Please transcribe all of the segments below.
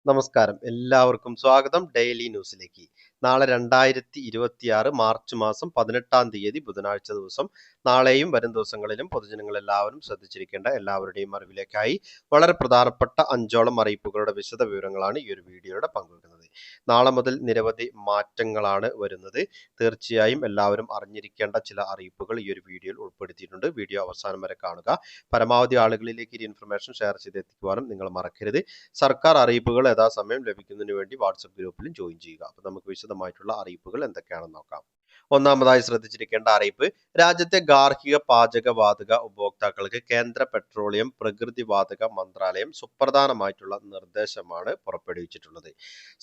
നമസ്കാരം. എല്ലാവർക്കും സ്വാഗതം ഡെയിലി ന്യൂസിലേക്ക്. നാളെ 2026 മാർച്ച് മാസം 18-ാം തീയതി ബുധനാഴ്ച ദിവസം നാളെയും വരും ദിവസങ്ങളിലും പൊതുജനങ്ങൾ എല്ലാവരും ശ്രദ്ധിച്ചിരിക്കേണ്ട എല്ലാവരുടെയും അറിവിലേക്കായി വളരെ പ്രധാനപ്പെട്ട 5ഓളം അറിയിപ്പുകളുടെ വിശദ വിവരങ്ങളാണ് ഈ ഒരു വീഡിയോയുടെ പങ്കുവെക്കുന്നത്. നാളെ മുതൽ നിരവധി മാറ്റങ്ങളാണ് വരുന്നത്. തീർച്ചയായും എല്ലാവരും അറിഞ്ഞിരിക്കേണ്ട ചില അറിയിപ്പുകൾ ഈ ഒരു വീഡിയോയിൽ ഉൾപ്പെടുത്തിയിട്ടുണ്ട്. വീഡിയോ അവസാനം വരെ കാണുക. പരമാവധി ആളുകളിലേക്ക് ഈ ഇൻഫർമേഷൻ ഷെയർ ചെയ്തെത്തിക്കുവാനും നിങ്ങൾ മറക്കരുത്. സർക്കാർ അറിയിപ്പുകൾ യഥാസമയം ലഭിക്കുന്നതിന് വേണ്ടി വാട്സപ്പ് ഗ്രൂപ്പിലും ജോയിൻ ചെയ്യുക. അപ്പോൾ നമുക്ക് വിശദമായിട്ടുള്ള അറിയിപ്പുകൾ എന്തൊക്കെയാണെന്ന് നോക്കാം. ഒന്നാമതായി ശ്രദ്ധിച്ചിരിക്കേണ്ട അറിയിപ്പ്, രാജ്യത്തെ ഗാർഹിക പാചകവാതക ഉപഭോക്താക്കൾക്ക് കേന്ദ്ര പെട്രോളിയം പ്രകൃതിവാതക മന്ത്രാലയം സുപ്രധാനമായിട്ടുള്ള നിർദ്ദേശമാണ് പുറപ്പെടുവിച്ചിട്ടുള്ളത്.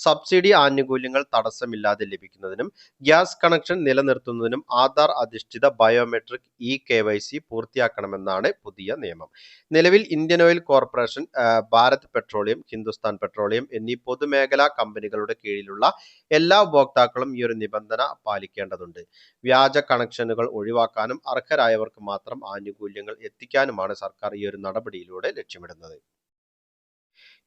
സബ്സിഡി ആനുകൂല്യങ്ങൾ തടസ്സമില്ലാതെ ലഭിക്കുന്നതിനും ഗ്യാസ് കണക്ഷൻ നിലനിർത്തുന്നതിനും ആധാർ അധിഷ്ഠിത ബയോമെട്രിക് KYC പൂർത്തിയാക്കണമെന്നാണ് പുതിയ നിയമം. നിലവിൽ Indian oil corporation, Bharat petroleum, Hindustan petroleum എന്നീ പൊതുമേഖലാ കമ്പനികളുടെ കീഴിലുള്ള എല്ലാ ഉപഭോക്താക്കളും ഈ ഒരു നിബന്ധന പാലിക്കേണ്ടതുണ്ട്. വ്യാജ കണക്ഷനുകൾ ഒഴിവാക്കാനും അർഹരായവർക്ക് മാത്രം ആനുകൂല്യങ്ങൾ എത്തിക്കാനുമാണ് സർക്കാർ ഈ ഒരു നടപടിയിലൂടെ ലക്ഷ്യമിടുന്നത്.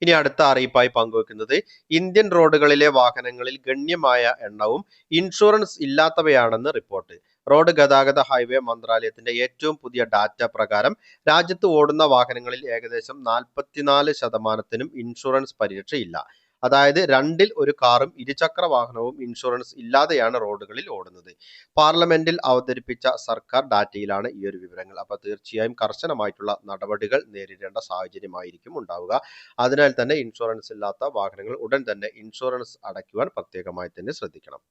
ഇനി അടുത്ത അറിയിപ്പായി പങ്കുവെക്കുന്നത്, ഇന്ത്യൻ റോഡുകളിലെ വാഹനങ്ങളിൽ ഗണ്യമായ എണ്ണവും ഇൻഷുറൻസ് ഇല്ലാത്തവയാണെന്ന് റിപ്പോർട്ട്. റോഡ് ഗതാഗത ഹൈവേ മന്ത്രാലയത്തിന്റെ ഏറ്റവും പുതിയ ഡാറ്റ പ്രകാരം രാജ്യത്ത് ഓടുന്ന വാഹനങ്ങളിൽ ഏകദേശം 44%-നും ഇൻഷുറൻസ് പരിരക്ഷയില്ല. അതായത് 2-ൽ 1 കാറും ഇരുചക്ര വാഹനവും ഇൻഷുറൻസ് ഇല്ലാതെയാണ് റോഡുകളിൽ ഓടുന്നത്. പാർലമെന്റിൽ അവതരിപ്പിച്ച സർക്കാർ ഡാറ്റയിലാണ് ഈ ഒരു വിവരങ്ങൾ. അപ്പോൾ തീർച്ചയായും കർശനമായിട്ടുള്ള നടപടികൾ നേരിടേണ്ട സാഹചര്യമായിരിക്കും ഉണ്ടാവുക. അതിനാൽ തന്നെ ഇൻഷുറൻസ് ഇല്ലാത്ത വാഹനങ്ങൾ ഉടൻ തന്നെ ഇൻഷുറൻസ് അടയ്ക്കുവാൻ പ്രത്യേകമായി തന്നെ ശ്രദ്ധിക്കണം.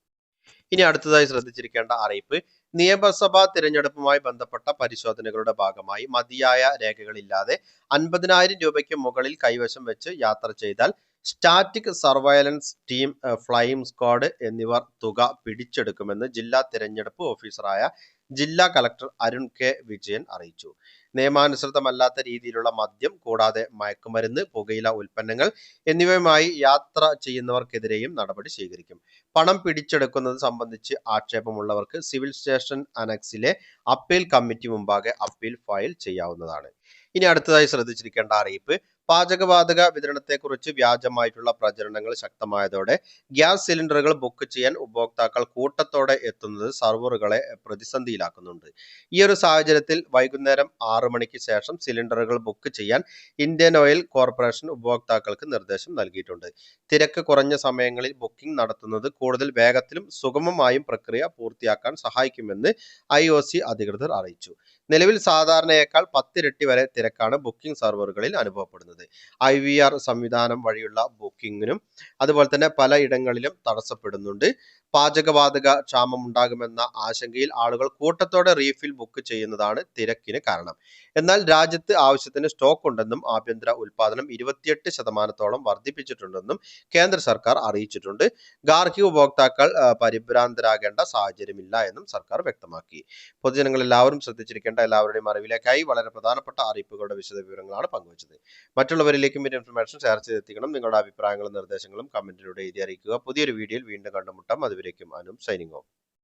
ഇനി അടുത്തതായി ശ്രദ്ധിച്ചിരിക്കേണ്ട അറിയിപ്പ്, നിയമസഭാ തിരഞ്ഞെടുപ്പുമായി ബന്ധപ്പെട്ട പരിശോധനകളുടെ ഭാഗമായി മതിയായ രേഖകളില്ലാതെ 50,000 രൂപയ്ക്ക് മുകളിൽ കൈവശം വെച്ച് യാത്ര ചെയ്താൽ static surveillance team, flying squad എന്നിവർ തുക പിടിച്ചെടുക്കുമെന്ന് ജില്ലാ തിരഞ്ഞെടുപ്പ് ഓഫീസറായ ജില്ലാ കളക്ടർ അരുൺ കെ വിജയൻ അറിയിച്ചു. നിയമാനുസൃതമല്ലാത്ത രീതിയിലുള്ള മദ്യം കൂടാതെ മയക്കുമരുന്ന്, പുകയില ഉൽപ്പന്നങ്ങൾ എന്നിവയുമായി യാത്ര ചെയ്യുന്നവർക്കെതിരെയും നടപടി സ്വീകരിക്കും. പണം പിടിച്ചെടുക്കുന്നത് സംബന്ധിച്ച് ആക്ഷേപമുള്ളവർക്ക് സിവിൽ സ്റ്റേഷൻ അനക്സിലെ അപ്പീൽ കമ്മിറ്റി മുമ്പാകെ അപ്പീൽ ഫയൽ ചെയ്യാവുന്നതാണ്. ഇനി അടുത്തതായി ശ്രദ്ധിച്ചിരിക്കേണ്ട അറിയിപ്പ്, പാചകവാതക വിതരണത്തെക്കുറിച്ച് വ്യാജമായിട്ടുള്ള പ്രചരണങ്ങൾ ശക്തമായതോടെ ഗ്യാസ് സിലിണ്ടറുകൾ ബുക്ക് ചെയ്യാൻ ഉപഭോക്താക്കൾ കൂട്ടത്തോടെ എത്തുന്നത് സർവറുകളെ പ്രതിസന്ധിയിലാക്കുന്നുണ്ട്. ഈ ഒരു സാഹചര്യത്തിൽ വൈകുന്നേരം 6 മണിക്ക് ശേഷം സിലിണ്ടറുകൾ ബുക്ക് ചെയ്യാൻ ഇന്ത്യൻ ഓയിൽ കോർപ്പറേഷൻ ഉപഭോക്താക്കൾക്ക് നിർദ്ദേശം നൽകിയിട്ടുണ്ട്. തിരക്ക് കുറഞ്ഞ സമയങ്ങളിൽ ബുക്കിംഗ് നടത്തുന്നത് കൂടുതൽ വേഗത്തിലും സുഗമമായും പ്രക്രിയ പൂർത്തിയാക്കാൻ സഹായിക്കുമെന്ന് IOC അധികൃതർ അറിയിച്ചു. നിലവിൽ സാധാരണയേക്കാൾ 10 ഇരട്ടി വരെ തിരക്കാണ് ബുക്കിംഗ് സർവറുകളിൽ അനുഭവപ്പെടുന്നത്. IVR സംവിധാനം വഴിയുള്ള ബുക്കിങ്ങിനും അതുപോലെ തന്നെ പലയിടങ്ങളിലും തടസ്സപ്പെടുന്നുണ്ട്. പാചകവാതക ക്ഷാമം ഉണ്ടാകുമെന്ന ആശങ്കയിൽ ആളുകൾ കൂട്ടത്തോടെ റീഫിൽ ബുക്ക് ചെയ്യുന്നതാണ് തിരക്കിന് കാരണം. എന്നാൽ രാജ്യത്ത് ആവശ്യത്തിന് സ്റ്റോക്ക് ഉണ്ടെന്നും ആഭ്യന്തര ഉൽപാദനം 28%-ഓളം വർദ്ധിപ്പിച്ചിട്ടുണ്ടെന്നും കേന്ദ്ര സർക്കാർ അറിയിച്ചിട്ടുണ്ട്. ഗാർഹിക ഉപഭോക്താക്കൾ പരിഭ്രാന്തരാകേണ്ട സാഹചര്യമില്ല എന്നും സർക്കാർ വ്യക്തമാക്കി. പൊതുജനങ്ങൾ എല്ലാവരും ശ്രദ്ധിച്ചിരിക്കേണ്ട എല്ലാവരുടെയും അറിവിലേക്കായി വളരെ പ്രധാനപ്പെട്ട അറിയിപ്പുകളുടെ വിശദ വിവരങ്ങളാണ് പങ്കുവച്ചത്. മറ്റുള്ളവരിലേക്കും ഈ ഇൻഫർമേഷൻ ഷെയർ ചെയ്തെത്തിക്കണം. നിങ്ങളുടെ അഭിപ്രായങ്ങളും നിർദ്ദേശങ്ങളും കമന്റിലൂടെ എഴുതി അറിയിക്കുക. പുതിയൊരു വീഡിയോയിൽ വീണ്ടും കണ്ടുമുട്ടാം. അതുവരേക്കും സൈനിങ് ഓഫ്.